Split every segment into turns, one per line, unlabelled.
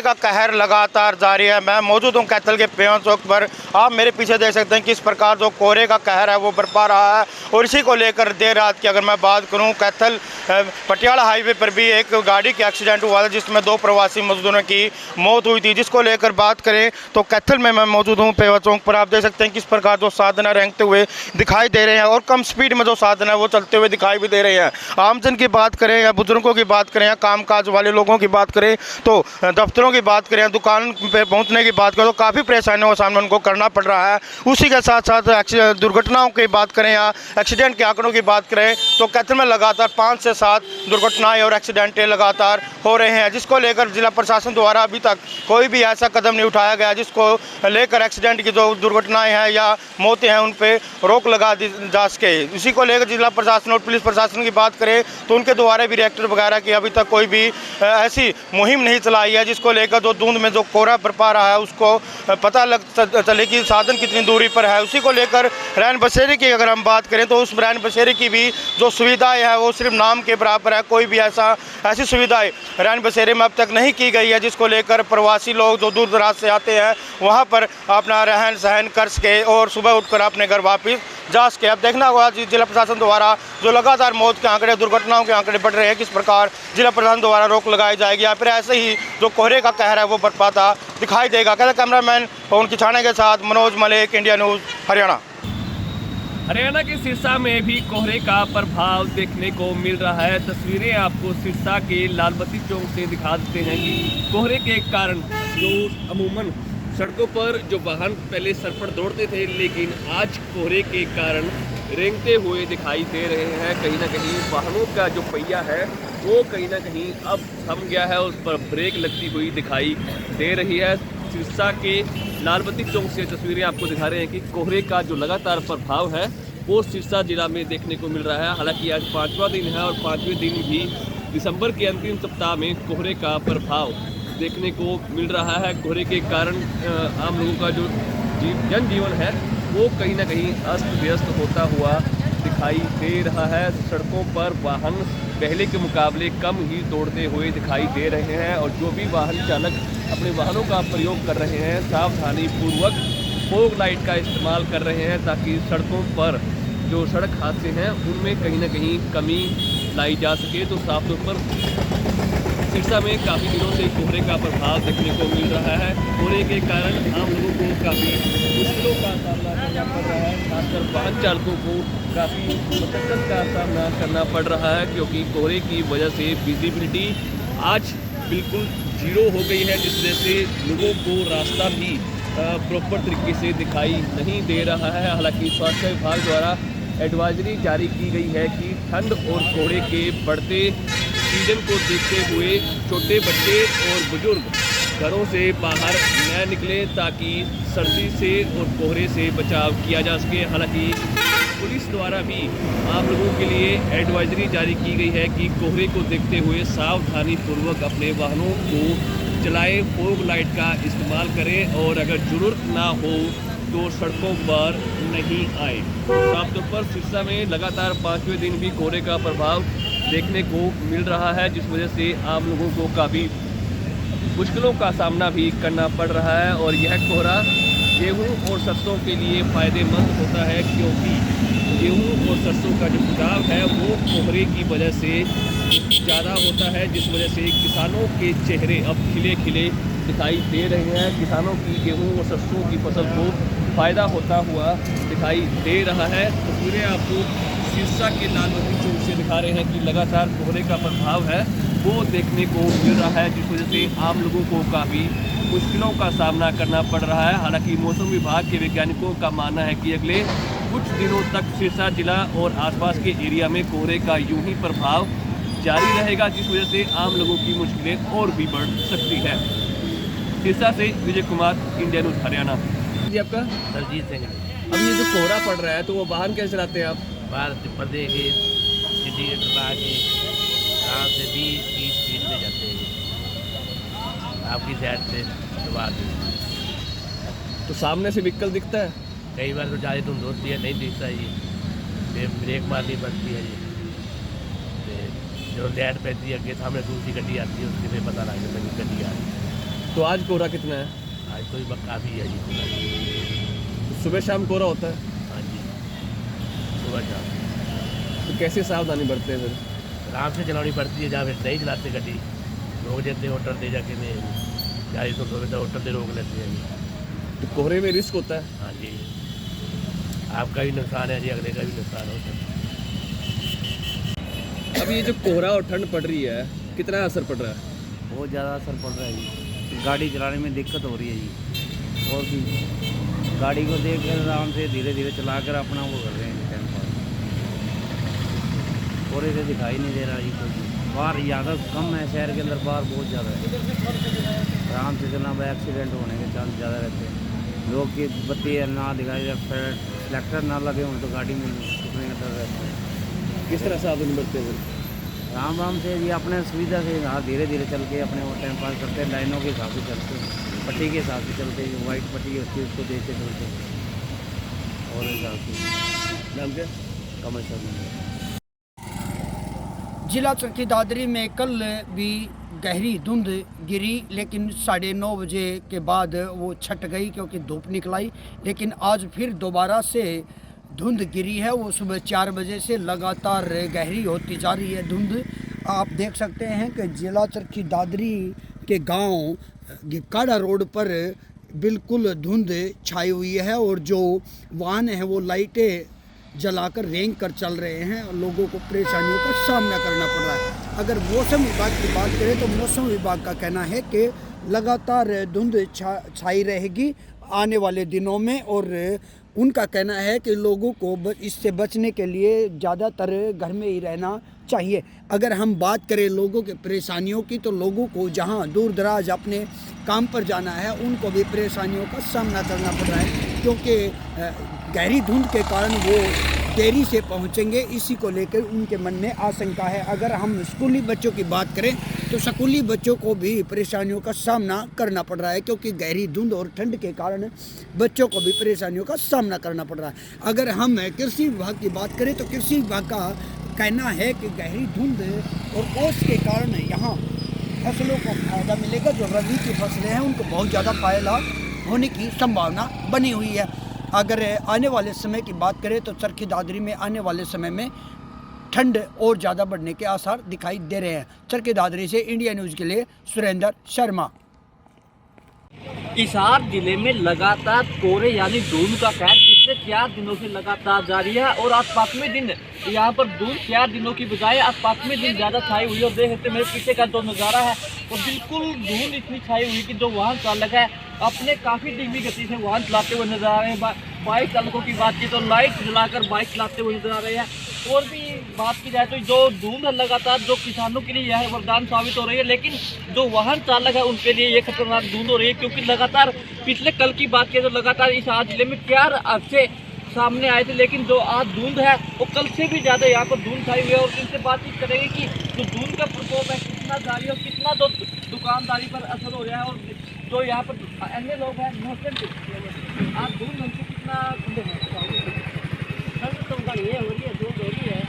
का कहर लगातार जारी है। मैं मौजूद हूँ कैथल के पेवन चौक पर। आप मेरे पीछे देख सकते हैं किस प्रकार जो कोहरे का कहर है वो बरपा रहा है। और इसी को लेकर देर रात की अगर मैं बात करूँ, कैथल पटियाला हाईवे पर भी एक गाड़ी का एक्सीडेंट हुआ था जिसमें 2 प्रवासी मजदूरों की मौत हुई थी। जिसको लेकर बात करें तो कैथल में मैं मौजूद हूँ पेवन चौक पर। आप देख सकते हैं किस प्रकार जो साधन है रेंगते हुए दिखाई दे रहे हैं और कम स्पीड में जो साधन है वो चलते हुए दिखाई भी दे रहे हैं। आमजन की बात करें या बुजुर्गों की बात करें या कामकाज वाले लोगों की बात करें, तो दफ्तरों की बात करें, दुकान पे पहुंचने की बात करें तो काफ़ी परेशानियों का सामना उनको करना पड़ रहा है। उसी के साथ साथ दुर्घटनाओं की बात करें या एक्सीडेंट के आंकड़ों की बात करें तो कैथल में लगातार 5 से 7 दुर्घटनाएं और एक्सीडेंटें लगातार हो रहे हैं। जिसको लेकर जिला प्रशासन द्वारा अभी तक कोई भी ऐसा कदम नहीं उठाया गया जिसको लेकर एक्सीडेंट की जो दुर्घटनाएँ हैं या मौतें हैं उन पर रोक लगा दी जा सके। इसी को लेकर जिला प्रशासन और पुलिस प्रशासन की बात करें तो उनके द्वारा भी रिएक्टर वगैरह की अभी तक कोई भी ऐसी मुहिम नहीं चलाई है जिसको लेकर जो धुंध में जो कोहरा बरपा रहा है उसको पता लग चले कि साधन कितनी दूरी पर है। उसी को लेकर रैन बसेरे की अगर हम बात करें तो उस रैन बसेरे की भी जो सुविधाएं है वो सिर्फ नाम के बराबर है। कोई भी ऐसी सुविधाएं रैन बसेरे में अब तक नहीं की गई है जिसको लेकर प्रवासी लोग जो दूर दराज से आते हैं वहाँ पर अपना रहन सहन कर सके और सुबह उठकर अपने घर वापस जा सके। अब देखना होगा जिला प्रशासन द्वारा जो लगातार मौत के आंकड़े, दुर्घटनाओं के आंकड़े बढ़ रहे हैं, किस प्रकार जिला प्रशासन द्वारा रोक लगाई जाएगी या फिर ऐसे ही जो कोहरे का कहर है वो बरपाता दिखाई देगा। कहते कैमरामैन पवन किछाने के साथ मनोज मलिक, इंडिया न्यूज़, हरियाणा।
हरियाणा के सिरसा में भी कोहरे का प्रभाव देखने को मिल रहा है। तस्वीरें आपको सिरसा के लालबत्ती चौक से दिखा देते हैं कि कोहरे के कारण जो अमूमन सड़कों पर जो वाहन पहले सरपट दौड़ते थे लेकिन आज कोहरे के कारण रेंगते हुए दिखाई दे रहे हैं। कहीं ना कहीं वाहनों का जो पहिया है वो कहीं ना कहीं अब थम गया है, उस पर ब्रेक लगती हुई दिखाई दे रही है। सिरसा के लालबत्ती चौक से तस्वीरें आपको दिखा रहे हैं कि कोहरे का जो लगातार प्रभाव है वो सिरसा जिला में देखने को मिल रहा है। हालांकि आज 5वां दिन है और 5वें दिन भी दिसंबर के अंतिम सप्ताह में कोहरे का प्रभाव देखने को मिल रहा है। कोहरे के कारण आम लोगों का जो जनजीवन है वो कहीं ना कहीं अस्त व्यस्त होता हुआ दिखाई दे रहा है। सड़कों पर वाहन पहले के मुकाबले कम ही दौड़ते हुए दिखाई दे रहे हैं और जो भी वाहन चालक अपने वाहनों का प्रयोग कर रहे हैं सावधानी पूर्वक फोग लाइट का इस्तेमाल कर रहे हैं ताकि सड़कों पर जो सड़क हादसे हैं उनमें कहीं ना कहीं कमी लाई जा सके। तो साफ तौर पर सिरसा में काफ़ी दिनों से कोहरे का प्रभाव देखने को मिल रहा है। कोहरे के कारण आम लोगों को काफ़ी मुश्किलों का सामना करना पड़ रहा है, खासकर वाहन चालकों को काफ़ी मशक्कत का सामना करना पड़ रहा है क्योंकि कोहरे की वजह से विजिबिलिटी आज बिल्कुल जीरो हो गई है, जिस वजह से लोगों को रास्ता भी प्रॉपर तरीके से दिखाई नहीं दे रहा है। हालांकि स्वास्थ्य विभाग द्वारा एडवाइजरी जारी की गई है कि ठंड और कोहरे के बढ़ते सीजन को देखते हुए छोटे बच्चे और बुजुर्ग घरों से बाहर न निकले ताकि सर्दी से और कोहरे से बचाव किया जा सके। हालांकि पुलिस द्वारा भी आम लोगों के लिए एडवाइजरी जारी की गई है कि कोहरे को देखते हुए सावधानी पूर्वक अपने वाहनों को चलाएं, फोग लाइट का इस्तेमाल करें और अगर ज़रूरत ना हो तो सड़कों पर नहीं आए। साफ तौर पर सिरसा में लगातार 5वें दिन भी कोहरे का प्रभाव देखने को मिल रहा है जिस वजह से आम लोगों को काफ़ी मुश्किलों का सामना भी करना पड़ रहा है। और यह कोहरा गेहूं और सरसों के लिए फ़ायदेमंद होता है क्योंकि गेहूं और सरसों का जो उगाव है वो कोहरे की वजह से ज़्यादा होता है, जिस वजह से किसानों के चेहरे अब खिले खिले दिखाई दे रहे हैं। किसानों की गेहूं और सरसों की फसल को फ़ायदा होता हुआ दिखाई दे रहा है। तस्वीरें आपको सिरसा के लालबत्ती चौक से दिखा रहे हैं कि लगातार कोहरे का प्रभाव है वो देखने को मिल रहा है जिस वजह से आम लोगों को काफ़ी मुश्किलों का सामना करना पड़ रहा है। हालांकि मौसम विभाग के वैज्ञानिकों का मानना है कि अगले कुछ दिनों तक सिरसा जिला और आसपास के एरिया में कोहरे का यूं ही प्रभाव जारी रहेगा जिस वजह से आम लोगों की मुश्किलें और भी बढ़ सकती है। सिरसा से विजय कुमार, इंडिया न्यूज़, हरियाणा। जी आपका?
सरजीत सिंह।
अब ये जो कोहरा पड़ रहा है तो वो वाहन कैसे चलाते हैं आप?
बाहर पर्दे के इंडिकेटर लगा के आराम से 20-30 स्पीड में जाते हैं आपकी साइड से दबा दें।
तो सामने से व्हीकल दिखता है?
कई बार तो ज़्यादा धुंध होती है, नहीं दिखता ये, फिर ब्रेक मारनी पड़ती है ये, जो लाइट पैती है अगे सामने दूसरी गड्डी आती है उसके फिर पता लग जाता है कि गड्डी आ रही है।
तो आज कोहरा कितना है?
आज तो काफ़ी है जी पूरा।
सुबह शाम कोहरा होता है,
हाँ जी, सुबह शाम।
तो कैसे सावधानी बरतते हैं फिर?
आराम से चलानी पड़ती है, जहाँ फिर नहीं चलाते गाड़ी, रोक देते होटल दे जाके में 40 तो होटल से रोक लेते हैं जी।
तो कोहरे में रिस्क होता है?
हाँ जी, आपका भी नुकसान है जी, अगले का भी नुकसान होता है।
अब ये जो कोहरा और ठंड पड़ रही है, कितना असर पड़ रहा है?
बहुत ज़्यादा असर पड़ रहा है जी, गाड़ी चलाने में दिक्कत हो रही है जी। और भी गाड़ी को देख कर आराम से धीरे धीरे चला कर अपना वो कर रहे हैं टाइम पास। और इसे दिखाई नहीं दे रहा जी कोई। बाहर ज़्यादा कम है, शहर के अंदर बाहर बहुत ज़्यादा है। आराम से चलना, एक्सीडेंट होने के चांस ज़्यादा रहते हैं। लोग की बत्ती ना दिखाई दे, फ्लैक्टर ना लगे हों तो गाड़ी में घुसने का डर रहता है।
किस तरह सावधानी बरतते हैं?
आराम से ये अपने सुविधा से हाँ धीरे धीरे चल के अपने वो टाइम पास करते हैं। लाइनों के हिसाब से चलते हैं, पट्टी के हिसाब से चलते हैं, जो वाइट पट्टी होती है उसको देख के चलते हैं। और हिसाब से
नाम क्या?
कमल शर्मा।
जिला चरखी दादरी में कल भी गहरी धुंध गिरी, लेकिन 9:30 बजे के बाद वो छट गई क्योंकि धूप निकल आई। लेकिन आज फिर दोबारा से धुंध गिरी है, वो सुबह 4 बजे से लगातार गहरी होती जा रही है धुंध। आप देख सकते हैं कि जिला चरखी दादरी के गांव काड़ा रोड पर बिल्कुल धुंध छाई हुई है और जो वाहन है वो लाइटें जलाकर रेंग कर चल रहे हैं और लोगों को परेशानियों का सामना करना पड़ रहा है। अगर मौसम विभाग की बात करें तो मौसम विभाग का कहना है कि लगातार धुंध छाई रहेगी आने वाले दिनों में, और उनका कहना है कि लोगों को इससे बचने के लिए ज़्यादातर घर में ही रहना चाहिए। अगर हम बात करें लोगों के परेशानियों की तो लोगों को जहां दूर दराज अपने काम पर जाना है उनको भी परेशानियों का सामना करना पड़ रहा है, क्योंकि गहरी धुंध के कारण वो देरी से पहुंचेंगे, इसी को लेकर उनके मन में आशंका है। अगर हम स्कूली बच्चों की बात करें तो स्कूली बच्चों को भी परेशानियों का सामना करना पड़ रहा है, क्योंकि गहरी धुंध और ठंड के कारण बच्चों को भी परेशानियों का सामना करना पड़ रहा है। अगर हम कृषि विभाग की बात करें तो कृषि विभाग का कहना है कि गहरी धुंध और ओस के कारण यहाँ फसलों को फायदा मिलेगा। जो रबी की फसलें हैं उनको बहुत ज़्यादा फायदा होने की संभावना बनी हुई है। अगर आने वाले समय की बात करें तो चरखी दादरी में आने वाले समय में ठंड और ज़्यादा बढ़ने के आसार दिखाई दे रहे हैं। चरखी दादरी से इंडिया न्यूज़ के लिए सुरेंद्र शर्मा।
हिसार जिले में लगातार कोहरे यानी धुंध का कहर पिछले 4 दिनों से लगातार जारी है और आज 5वें दिन यहाँ पर धुंध 4 दिनों की बजाय आज 5वें दिन ज़्यादा छाई हुई है। और देख सकते मेरे पीछे का जो नज़ारा है वो बिल्कुल धुंध इतनी छाई हुई कि जो वाहन चालक है अपने काफ़ी धीमी गति से वाहन चलाते हुए नजर आ रहे हैं। बाइक चालकों की बात की तो लाइट जलाकर बाइक चलाते हुए नजर आ रहे हैं। और भी बात की जाए तो जो धुंध है लगातार जो किसानों के लिए यह वरदान साबित हो रही है, लेकिन जो वाहन चालक है उनके लिए ये खतरनाक धुंध हो रही है, क्योंकि लगातार पिछले कल की बात की तो लगातार इस आज जिले में 4 हादसे सामने आए थे, लेकिन जो आज धुंध है वो कल से भी ज़्यादा यहाँ पर धुंध छाई हुई है। और इनसे बातचीत करेंगे कि जो धुंध का प्रकोप है कितना जारी है और कितना जो दुकानदारी पर असर हो रहा है। और जो यहाँ पर अन्य लोग हैं आज धुंध हमसे कितना ये हो रही है धुंध हो रही है।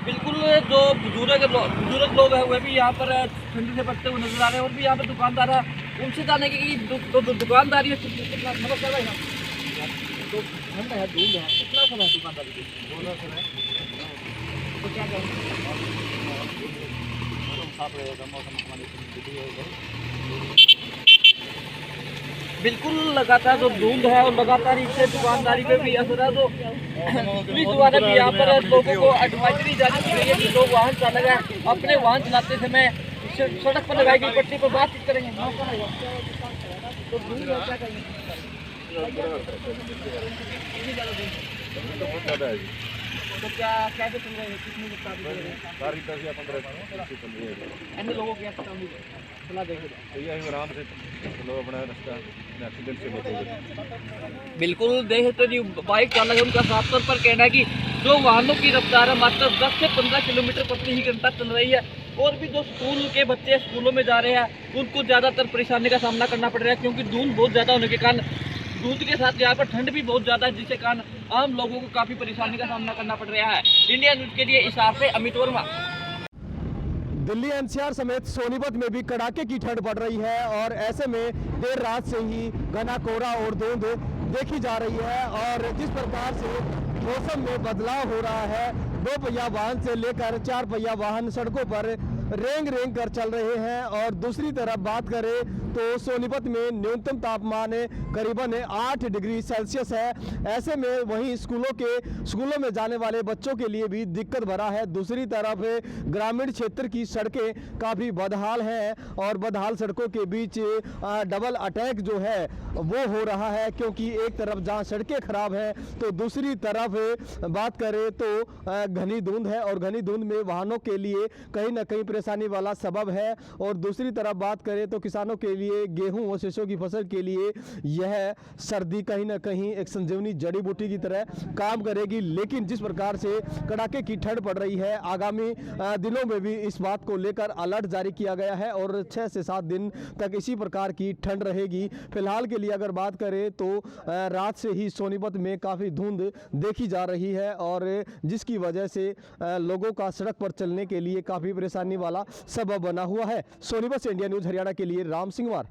बिल्कुल जो बुजुर्ग लोग हैं वे भी यहाँ पर ठंडी से बचते हुए नजर आ रहे हैं। और भी यहाँ पर दुकानदार है उनसे जाने की दुकानदारी है कितना मतलब कर रहा है तो ठंड है धूल है कितना समय दुकानदारी की तो क्या करें बिल्कुल लगातार जो धुंध है और लगातार इससे दुकानदारी पे भी असर है। तो पुलिस द्वारा भी यहाँ पर लोगों को एडवाइजरी जारी की गई है कि जो वाहन चालक है अपने वाहन चलाते समय सड़क पर लगाई गई पट्टी पर बातचीत करेंगे। तो क्या कैसे चल रहे हैं कितनी अन्य लोगों की सलाह देंगे आराम से अपना रास्ता एक्सीडेंट से बचेगा। बिल्कुल देख सकते जी बाइक चालक है उनका साफ तौर पर कहना है कि जो वाहनों की रफ्तार है मात्र 10 से 15 किलोमीटर प्रति ही घंटा चल रही है। और भी जो स्कूल के बच्चे स्कूलों में जा रहे हैं उनको ज़्यादातर परेशानी का सामना करना पड़ रहा है, क्योंकि धुंध बहुत ज़्यादा होने के कारण धुंध के साथ यहाँ पर ठंड भी बहुत ज़्यादा है, जिसके कारण आम लोगों को काफ़ी परेशानी का सामना करना पड़ रहा है। इंडिया न्यूज़ के लिए हिसार से अमित वर्मा।
दिल्ली एनसीआर समेत सोनीपत में भी कड़ाके की ठंड पड़ रही है और ऐसे में देर रात से ही घना कोहरा और धुंध देखी जा रही है। और जिस प्रकार से मौसम में बदलाव हो रहा है, 2 पहिया वाहन से लेकर 4 पहिया वाहन सड़कों पर रेंग रेंग कर चल रहे हैं। और दूसरी तरफ बात करें तो सोनीपत में न्यूनतम तापमान करीबन 8 डिग्री सेल्सियस है। ऐसे में वहीं स्कूलों में जाने वाले बच्चों के लिए भी दिक्कत भरा है। दूसरी तरफ ग्रामीण क्षेत्र की सड़कें काफ़ी बदहाल हैं और बदहाल सड़कों के बीच डबल अटैक जो है वो हो रहा है, क्योंकि एक तरफ जहां सड़कें खराब हैं तो दूसरी तरफ बात करें तो घनी धुंध है और घनी धुंध में वाहनों के लिए कहीं ना कहीं परेशानी वाला सबब है। और दूसरी तरफ बात करें तो किसानों के लिए गेहूं और सरसों की फसल के लिए यह सर्दी कहीं ना कहीं एक संजीवनी जड़ी बूटी की तरह काम करेगी। लेकिन जिस प्रकार से कड़ाके की ठंड पड़ रही है, आगामी दिनों में भी इस बात को लेकर अलर्ट जारी किया गया है और 6 से 7 दिन तक इसी प्रकार की ठंड रहेगी। फिलहाल के लिए अगर बात करें तो रात से ही सोनीपत में काफ़ी धुंध देखी जा रही है और जिसकी वजह से लोगों का सड़क पर चलने के लिए काफ़ी परेशानी वाला सबब बना हुआ है। सोनीपत से इंडिया न्यूज़ हरियाणा के लिए राम सिंह वार।